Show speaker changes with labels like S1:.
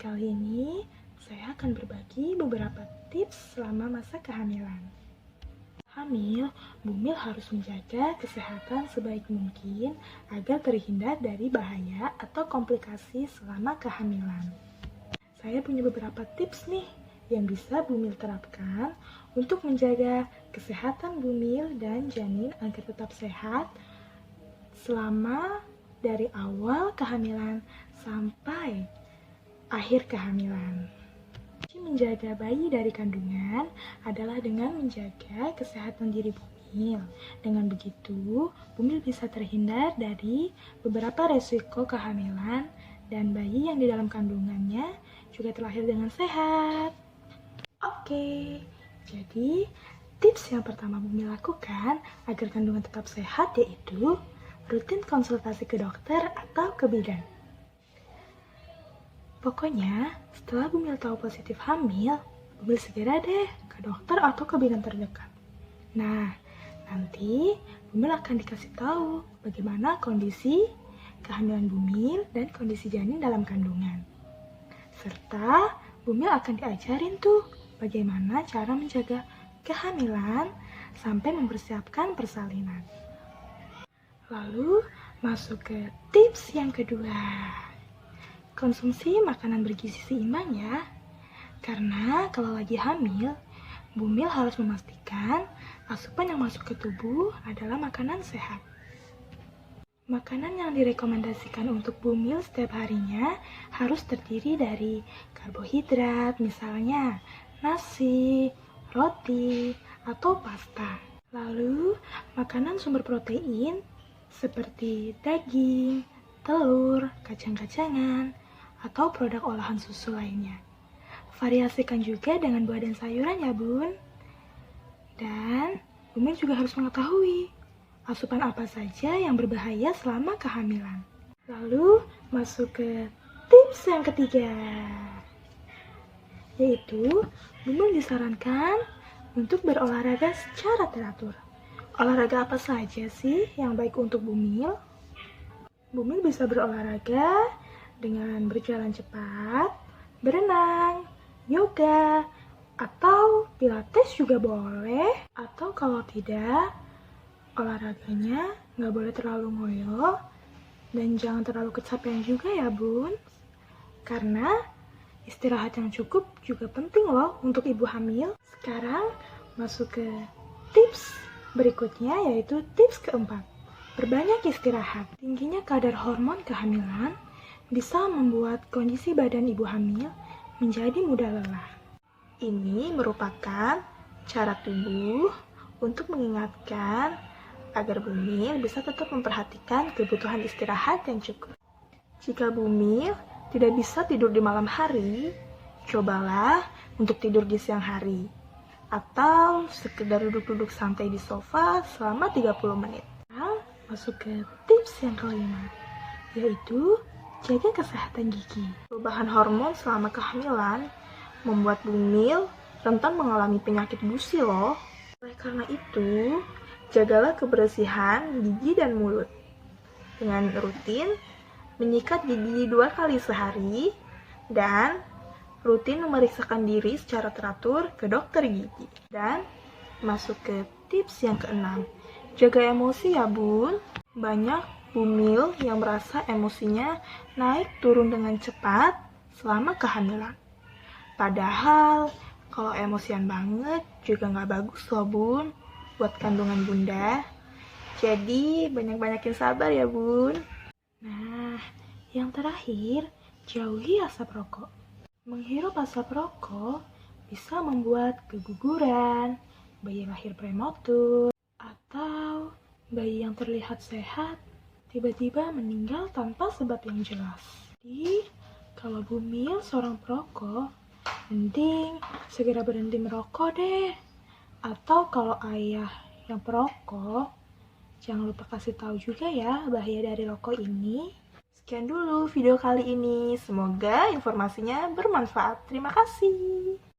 S1: Kali ini saya akan berbagi beberapa tips selama masa kehamilan. Hamil, Bumil harus menjaga kesehatan sebaik mungkin agar terhindar dari bahaya atau komplikasi selama kehamilan. Saya punya beberapa tips nih yang bisa Bumil terapkan untuk menjaga kesehatan Bumil dan janin agar tetap sehat selama dari awal kehamilan sampai akhir kehamilan. Menjaga bayi dari kandungan adalah dengan menjaga kesehatan diri Bumil. Dengan begitu, Bumil bisa terhindar dari beberapa resiko kehamilan dan bayi yang di dalam kandungannya juga terlahir dengan sehat. Oke, jadi tips yang pertama Bumil lakukan agar kandungan tetap sehat yaitu rutin konsultasi ke dokter atau ke bidan. Pokoknya, setelah Bumil tahu positif hamil, Bumil segera deh ke dokter atau ke bidan terdekat. Nah, nanti Bumil akan dikasih tahu bagaimana kondisi kehamilan Bumil dan kondisi janin dalam kandungan. Serta Bumil akan diajarin tuh bagaimana cara menjaga kehamilan sampai mempersiapkan persalinan. Lalu masuk ke tips yang kedua. Konsumsi makanan bergizi seimbang ya. Karena kalau lagi hamil, Bumil harus memastikan asupan yang masuk ke tubuh adalah makanan sehat. Makanan yang direkomendasikan untuk Bumil setiap harinya harus terdiri dari karbohidrat, misalnya nasi, roti, atau pasta. Lalu, makanan sumber protein seperti daging, telur, kacang-kacangan, atau produk olahan susu lainnya. Variasikan juga dengan buah dan sayuran ya bun. Dan Bumil juga harus mengetahui asupan apa saja yang berbahaya selama kehamilan. Lalu masuk ke tips yang ketiga, yaitu Bumil disarankan untuk berolahraga secara teratur. Olahraga apa saja sih yang baik untuk Bumil? Bumil bisa berolahraga dengan berjalan cepat, berenang, yoga, atau pilates juga boleh. Atau kalau tidak, olahraganya nggak boleh terlalu ngoyo dan jangan terlalu kecapean juga ya bun. Karena istirahat yang cukup juga penting loh untuk ibu hamil. Sekarang masuk ke tips berikutnya yaitu tips keempat. Berbanyak istirahat. Tingginya kadar hormon kehamilan bisa membuat kondisi badan ibu hamil menjadi mudah lelah. Ini merupakan cara tubuh untuk mengingatkan agar Bumil bisa tetap memperhatikan kebutuhan istirahat yang cukup. Jika Bumil tidak bisa tidur di malam hari, cobalah untuk tidur di siang hari atau sekedar duduk-duduk santai di sofa selama 30 menit. Masuk ke tips yang kelima, yaitu jaga kesehatan gigi. Perubahan hormon selama kehamilan membuat Bumil rentan mengalami penyakit gusi loh. Oleh karena itu, jagalah kebersihan gigi dan mulut dengan rutin menyikat gigi 2 kali sehari dan rutin memeriksakan diri secara teratur ke dokter gigi. Dan masuk ke tips yang keenam, jaga emosi ya bun. Banyak Bumil yang merasa emosinya naik turun dengan cepat selama kehamilan. Padahal kalau emosian banget juga nggak bagus loh bun buat kandungan bunda. Jadi banyak-banyakin sabar ya bun. Nah, yang terakhir, jauhi asap rokok. Menghirup asap rokok bisa membuat keguguran, bayi lahir prematur, atau bayi yang terlihat sehat tiba-tiba meninggal tanpa sebab yang jelas. Jadi, kalau Bumil seorang perokok, mending segera berhenti merokok deh. Atau kalau ayah yang perokok, jangan lupa kasih tahu juga ya bahaya dari rokok ini. Sekian dulu video kali ini. Semoga informasinya bermanfaat. Terima kasih.